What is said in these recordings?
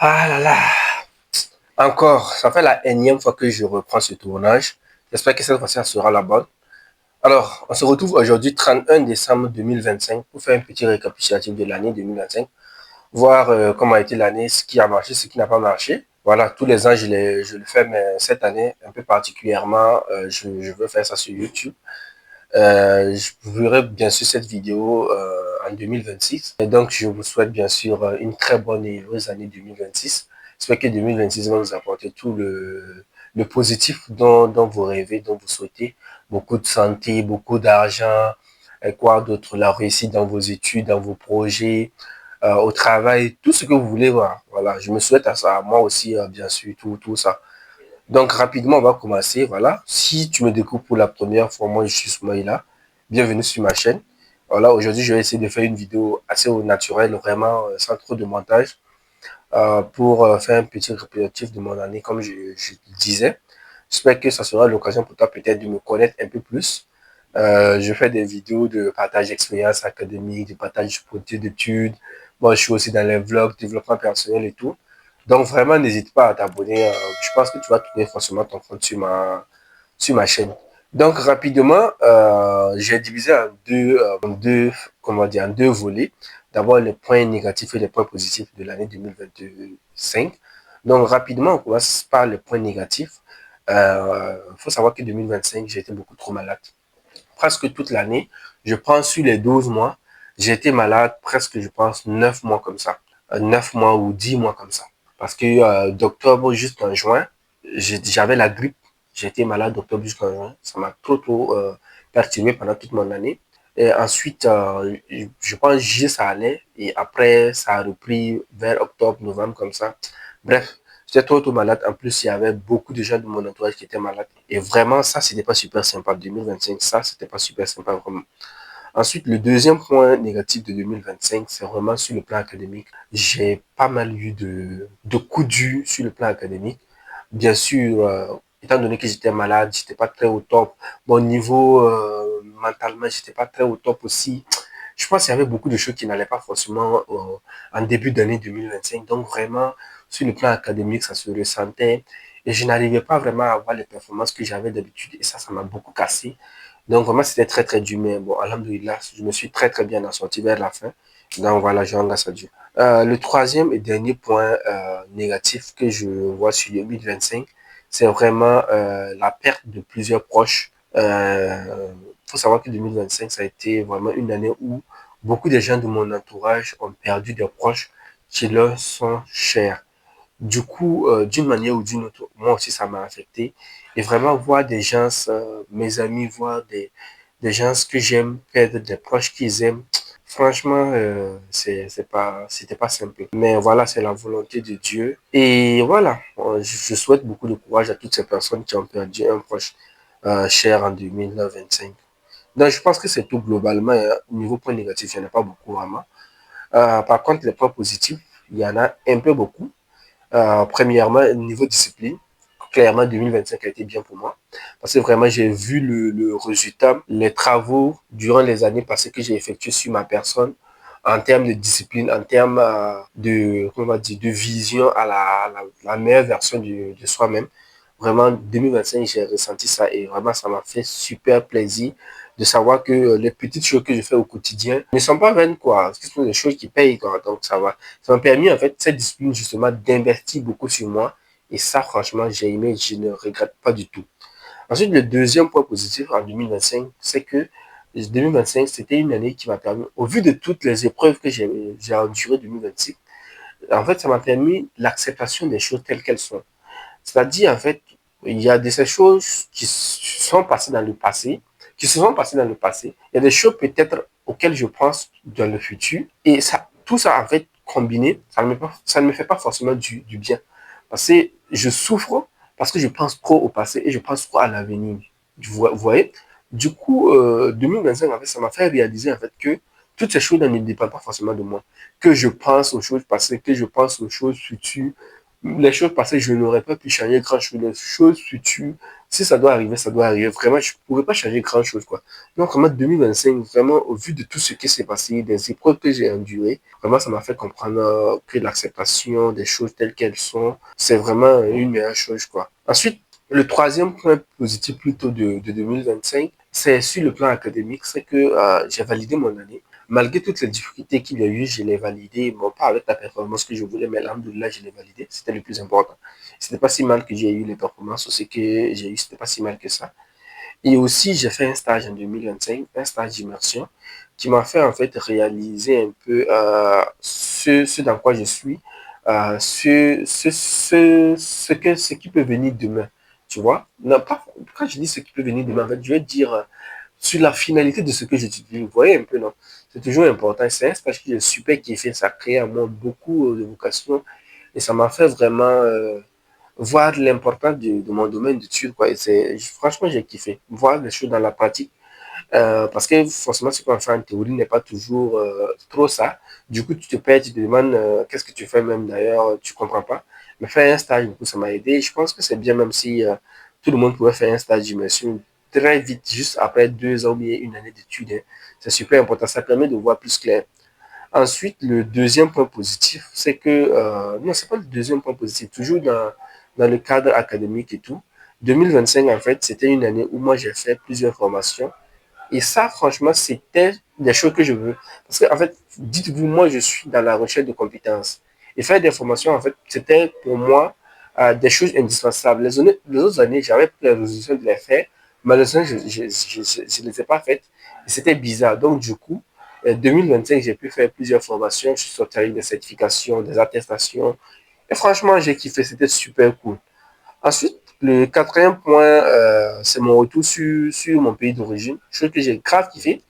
Ah là là, encore, ça fait la énième fois que je reprends ce tournage. J'espère que cette fois-ci, ça sera la bonne. Alors, on se retrouve aujourd'hui, 31 décembre 2025, pour faire un petit récapitulatif de l'année 2025, voir comment a été l'année, ce qui a marché, ce qui n'a pas marché. Voilà, tous les ans, je le fais, mais cette année, un peu particulièrement, je veux faire ça sur YouTube. Je verrai bien sûr cette vidéo en 2026. Et donc, je vous souhaite bien sûr une très bonne et heureuse année 2026. J'espère que 2026 va vous apporter tout le positif dont vous rêvez, dont vous souhaitez. Beaucoup de santé, beaucoup d'argent, et quoi d'autre, la réussite dans vos études, dans vos projets, au travail, tout ce que vous voulez voir. Voilà, je me souhaite à ça. Moi aussi, bien sûr, tout ça. Donc, rapidement, on va commencer. Voilà. Si tu me découvres pour la première fois, moi, je suis Soumaïla. Bienvenue sur ma chaîne. Voilà, aujourd'hui, je vais essayer de faire une vidéo assez au naturel, vraiment, sans trop de montage, pour faire un petit récapitulatif de mon année, comme je le disais. J'espère que ça sera l'occasion pour toi peut-être de me connaître un peu plus. Je fais des vidéos de partage d'expérience académique, de partage de projet d'études. Moi, je suis aussi dans les vlogs, développement personnel et tout. Donc, vraiment, n'hésite pas à t'abonner. Je pense que tu vas trouver forcément ton compte sur ma chaîne. Donc, rapidement, j'ai divisé comment dire, en deux volets. D'abord, les points négatifs et les points positifs de l'année 2025. Donc, rapidement, on commence par les points négatifs. Faut savoir que 2025, j'ai été beaucoup trop malade. Presque toute l'année, je pense sur les 12 mois, j'ai été malade presque, je pense, 9 mois comme ça. 9 mois ou 10 mois comme ça. Parce que d'octobre jusqu'en juin, j'avais la grippe. J'ai été malade d'octobre jusqu'en juin. Ça m'a trop perturbé pendant toute mon année. Et ensuite, je pense que ça allait. Et après, ça a repris vers octobre, novembre, comme ça. Bref, j'étais trop malade. En plus, il y avait beaucoup de gens de mon entourage qui étaient malades. Et vraiment, ça, c'était pas super sympa. 2025, ça, c'était pas super sympa, vraiment. Ensuite, le deuxième point négatif de 2025, c'est vraiment sur le plan académique. J'ai pas mal eu de coups durs sur le plan académique. Bien sûr, étant donné que j'étais malade, j'étais pas très au top. Mon niveau mentalement, j'étais pas très au top aussi. Je pense qu'il y avait beaucoup de choses qui n'allaient pas forcément en début d'année 2025. Donc vraiment, sur le plan académique, ça se ressentait. Et je n'arrivais pas vraiment à avoir les performances que j'avais d'habitude. Et ça m'a beaucoup cassé. Donc vraiment, c'était très dur. Mais bon, alhamdoulilah, je me suis très bien en sorti vers la fin. Donc voilà, je rends grâce à Dieu. Le troisième et dernier point négatif que je vois sur 2025, c'est vraiment la perte de plusieurs proches. Faut savoir que 2025, ça a été vraiment une année où beaucoup de gens de mon entourage ont perdu des proches qui leur sont chers. Du coup, d'une manière ou d'une autre, moi aussi, ça m'a affecté. Et vraiment voir des gens, mes amis, voir des gens que j'aime perdre, des proches qu'ils aiment, franchement, c'était pas simple. Mais voilà, c'est la volonté de Dieu. Et voilà, je souhaite beaucoup de courage à toutes ces personnes qui ont perdu un proche cher en 2025. Donc, je pense que c'est tout globalement. Hein. Niveau point négatif, il n'y en a pas beaucoup vraiment. Par contre, les points positifs, il y en a un peu beaucoup. Premièrement, niveau discipline, clairement 2025 a été bien pour moi. Parce que vraiment, j'ai vu le résultat, les travaux durant les années passées que j'ai effectués sur ma personne en termes de discipline, en termes comment on va dire, de vision à la meilleure version de soi-même. Vraiment, 2025, j'ai ressenti ça et vraiment, ça m'a fait super plaisir de savoir que les petites choses que je fais au quotidien ne sont pas vaines, quoi. Ce sont des choses qui payent, quoi. Donc, ça va. Ça m'a permis, en fait, cette discipline, justement, d'investir beaucoup sur moi. Et ça, franchement, j'ai aimé, je ne regrette pas du tout. Ensuite, le deuxième point positif en 2025, c'est que 2025, c'était une année qui m'a permis, au vu de toutes les épreuves que j'ai endurées en 2026, en fait, ça m'a permis l'acceptation des choses telles qu'elles sont. C'est-à-dire, en fait, il y a de ces choses qui sont passées dans le passé, qui se sont passées dans le passé. Il y a des choses peut-être auxquelles je pense dans le futur. Et ça, tout ça, en fait, combiné, ça ne me fait pas forcément du bien. Parce que je souffre parce que je pense trop au passé et je pense trop à l'avenir. Vous voyez? Du coup, 2025, en fait, ça m'a fait réaliser, en fait, que toutes ces choses ne dépendent pas forcément de moi. Que je pense aux choses passées, que je pense aux choses futures, les choses passées, je n'aurais pas pu changer grand-chose. Les choses futures, si ça doit arriver, ça doit arriver. Vraiment, je ne pourrais pas changer grand-chose, quoi. Donc, vraiment, 2025, vraiment, au vu de tout ce qui s'est passé, des épreuves que j'ai endurées, vraiment, ça m'a fait comprendre que l'acceptation des choses telles qu'elles sont, c'est vraiment une meilleure chose, quoi. Ensuite, le troisième point positif plutôt de 2025, c'est sur le plan académique, c'est que j'ai validé mon année. Malgré toutes les difficultés qu'il y a eu, je l'ai validé. Bon, pas avec la performance que je voulais, mais alhamdoulilah, je l'ai validé. C'était le plus important. C'était pas si mal que j'ai eu les performances, aussi que j'ai eu, c'était pas si mal que ça. Et aussi, j'ai fait un stage en 2025, un stage d'immersion, qui m'a fait en fait réaliser un peu ce dans quoi je suis, ce qui peut venir demain. Tu vois? Non, pas, quand je dis ce qui peut venir demain, en fait, je vais dire sur la finalité de ce que j'étudie. Vous voyez un peu, non? C'est toujours important. C'est un stage qui est super kiffé. Ça crée en moi beaucoup de vocation et ça m'a fait vraiment voir l'importance de mon domaine d'études, quoi. Et franchement, j'ai kiffé. Voir les choses dans la pratique. Parce que forcément, ce qu'on fait en théorie n'est pas toujours trop ça. Du coup, tu te perds, tu te demandes qu'est-ce que tu fais même d'ailleurs, tu comprends pas. Mais faire un stage, du coup, ça m'a aidé. Je pense que c'est bien même si tout le monde pouvait faire un stage d'immersion très vite, juste après 2 ans ou bien une année d'études, hein. C'est super important. Ça permet de voir plus clair. Ensuite, le deuxième point positif, c'est que, non, c'est pas le deuxième point positif, toujours dans le cadre académique et tout. 2025, en fait, c'était une année où moi j'ai fait plusieurs formations et ça, franchement, c'était des choses que je veux. Parce que, en fait, dites-vous, moi, je suis dans la recherche de compétences. Et faire des formations, en fait, c'était pour moi des choses indispensables. Les autres années, j'avais pris la résolution de les faire. Malheureusement, je ne les ai pas faites. Et c'était bizarre. Donc, du coup, 2025, j'ai pu faire plusieurs formations. Je suis sorti avec des certifications, des attestations. Et franchement, j'ai kiffé. C'était super cool. Ensuite, le quatrième point, c'est mon retour sur mon pays d'origine, chose que j'ai grave kiffé.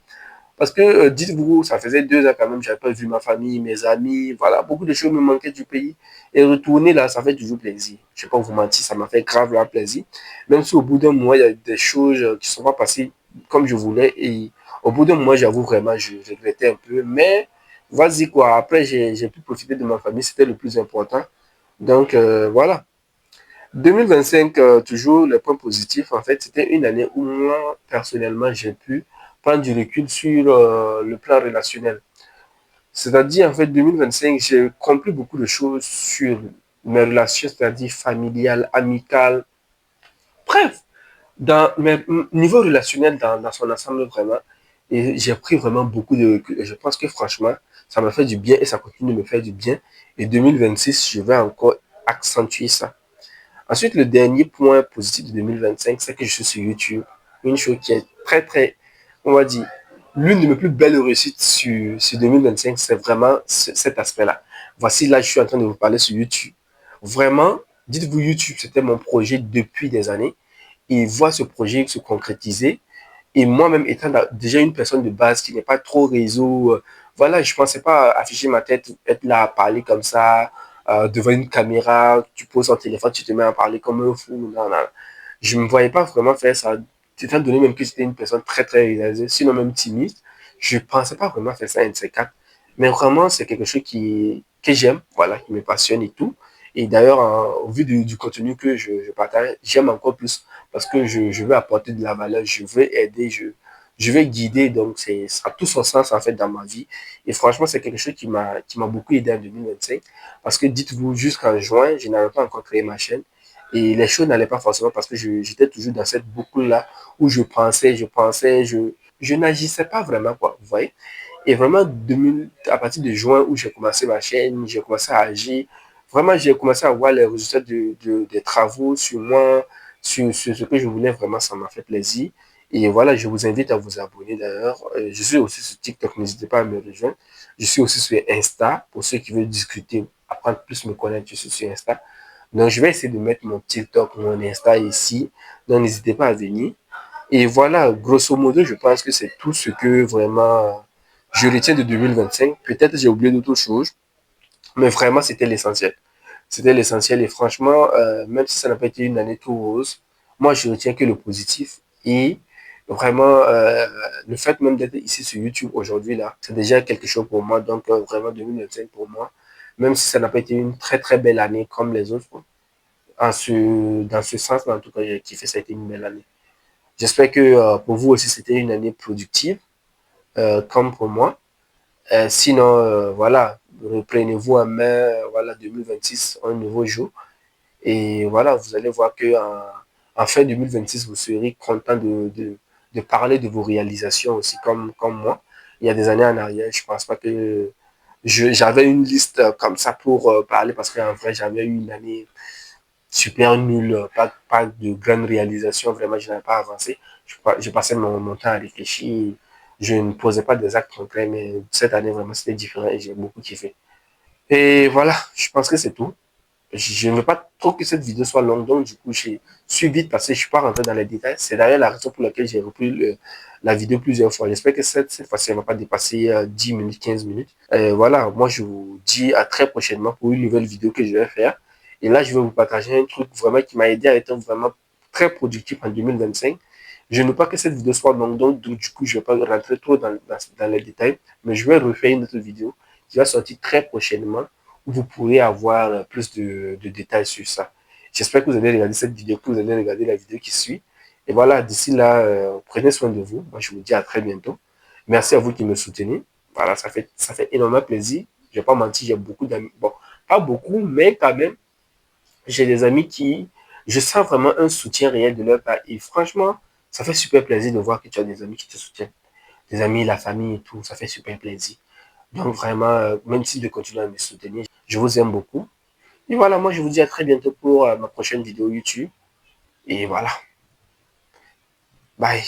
Parce que, dites-vous, ça faisait 2 ans quand même, j'avais pas vu ma famille, mes amis, voilà, beaucoup de choses me manquaient du pays. Et retourner là, ça fait toujours plaisir. Je ne vais pas vous mentir, ça m'a fait grave là plaisir. Même si au bout d'un mois, il y a des choses qui ne sont pas passées comme je voulais. Et au bout d'un mois, j'avoue vraiment, je regrettais un peu. Mais vas-y quoi, après, j'ai pu profiter de ma famille, c'était le plus important. Donc, voilà. 2025, toujours le point positif, en fait, c'était une année où moi, personnellement, j'ai pu prendre du recul sur le plan relationnel. C'est-à-dire, en fait, 2025, j'ai compris beaucoup de choses sur mes relations, c'est-à-dire familiales, amicales, bref, dans mes niveau relationnel dans son ensemble, vraiment. Et j'ai pris vraiment beaucoup de recul. Et je pense que franchement, ça m'a fait du bien et ça continue de me faire du bien. Et 2026, je vais encore accentuer ça. Ensuite, le dernier point positif de 2025, c'est que je suis sur YouTube. Une chose qui est très, très, on va dire, l'une de mes plus belles réussites sur 2025, c'est vraiment cet aspect-là. Voici, là, je suis en train de vous parler sur YouTube. Vraiment, dites-vous, YouTube, c'était mon projet depuis des années. Et voir ce projet se concrétiser, et moi-même étant déjà une personne de base qui n'est pas trop réseau, voilà, je ne pensais pas afficher ma tête, être là à parler comme ça, devant une caméra, tu poses ton téléphone, tu te mets à parler comme un fou. Non, non. Je ne me voyais pas vraiment faire ça. Étant donné même que j'étais une personne très, très réalisée, sinon même timide, je ne pensais pas vraiment faire ça un de ces quatre. Mais vraiment, c'est quelque chose que j'aime, voilà, qui me passionne et tout. Et d'ailleurs, au vu du contenu que je partage, j'aime encore plus parce que je veux apporter de la valeur, je veux aider, je vais guider. Donc, ça a tout son sens en fait dans ma vie. Et franchement, c'est quelque chose qui m'a beaucoup aidé en 2025. Parce que dites-vous, jusqu'en juin, je n'avais pas encore créé ma chaîne. Et les choses n'allaient pas forcément parce que j'étais toujours dans cette boucle-là où je n'agissais pas vraiment, quoi. Vous voyez? Et vraiment, à partir de juin où j'ai commencé ma chaîne, j'ai commencé à agir, vraiment, j'ai commencé à voir les résultats des travaux sur moi, sur ce que je voulais, vraiment, ça m'a fait plaisir. Et voilà, je vous invite à vous abonner d'ailleurs. Je suis aussi sur TikTok, n'hésitez pas à me rejoindre. Je suis aussi sur Insta, pour ceux qui veulent discuter, apprendre plus me connaître, je suis sur Insta. Donc, je vais essayer de mettre mon TikTok, mon Insta ici. Donc, n'hésitez pas à venir. Et voilà, grosso modo, je pense que c'est tout ce que vraiment je retiens de 2025. Peut-être j'ai oublié d'autres choses, mais vraiment, c'était l'essentiel. C'était l'essentiel et franchement, même si ça n'a pas été une année tout rose, moi, je retiens que le positif et vraiment, le fait même d'être ici sur YouTube aujourd'hui, là, c'est déjà quelque chose pour moi. Donc, vraiment, 2025 pour moi, même si ça n'a pas été une très très belle année comme les autres. Dans ce sens, en tout cas, j'ai kiffé, ça a été une belle année. J'espère que pour vous aussi, c'était une année productive, comme pour moi. Sinon, voilà, reprenez-vous en main, voilà, 2026, un nouveau jour. Et voilà, vous allez voir que en fin 2026, vous serez content de parler de vos réalisations aussi, comme moi. Il y a des années en arrière, je pense pas que j'avais une liste comme ça pour parler parce qu'en vrai, j'avais eu une année super nulle, pas de grandes réalisations, vraiment, je n'avais pas avancé. Je passais mon temps à réfléchir. Je ne posais pas des actes concrets, mais cette année, vraiment, c'était différent et j'ai beaucoup kiffé. Et voilà, je pense que c'est tout. Je ne veux pas trop que cette vidéo soit longue, donc du coup, je suis vite passé, je ne suis pas rentré dans les détails. C'est d'ailleurs la raison pour laquelle j'ai repris la vidéo plusieurs fois. J'espère que cette fois-ci, elle ne va pas dépasser 10 minutes, 15 minutes. Voilà, moi, je vous dis à très prochainement pour une nouvelle vidéo que je vais faire. Et là, je vais vous partager un truc vraiment qui m'a aidé à être vraiment très productif en 2025. Je ne veux pas que cette vidéo soit longue, donc du coup, je ne vais pas rentrer trop dans les détails, mais je vais refaire une autre vidéo qui va sortir très prochainement où vous pourrez avoir plus de détails sur ça. J'espère que vous allez regarder cette vidéo, que vous allez regarder la vidéo qui suit. Et voilà, d'ici là, prenez soin de vous. Moi, je vous dis à très bientôt. Merci à vous qui me soutenez. Voilà, ça fait énormément plaisir. Je ne vais pas mentir, j'ai beaucoup d'amis. Bon, pas beaucoup, mais quand même, j'ai des amis qui, je sens vraiment un soutien réel de leur part. Et franchement, ça fait super plaisir de voir que tu as des amis qui te soutiennent. Des amis, la famille et tout, ça fait super plaisir. Donc vraiment, même si de continuer à me soutenir, je vous aime beaucoup. Et voilà, moi je vous dis à très bientôt pour ma prochaine vidéo YouTube. Et voilà, bye.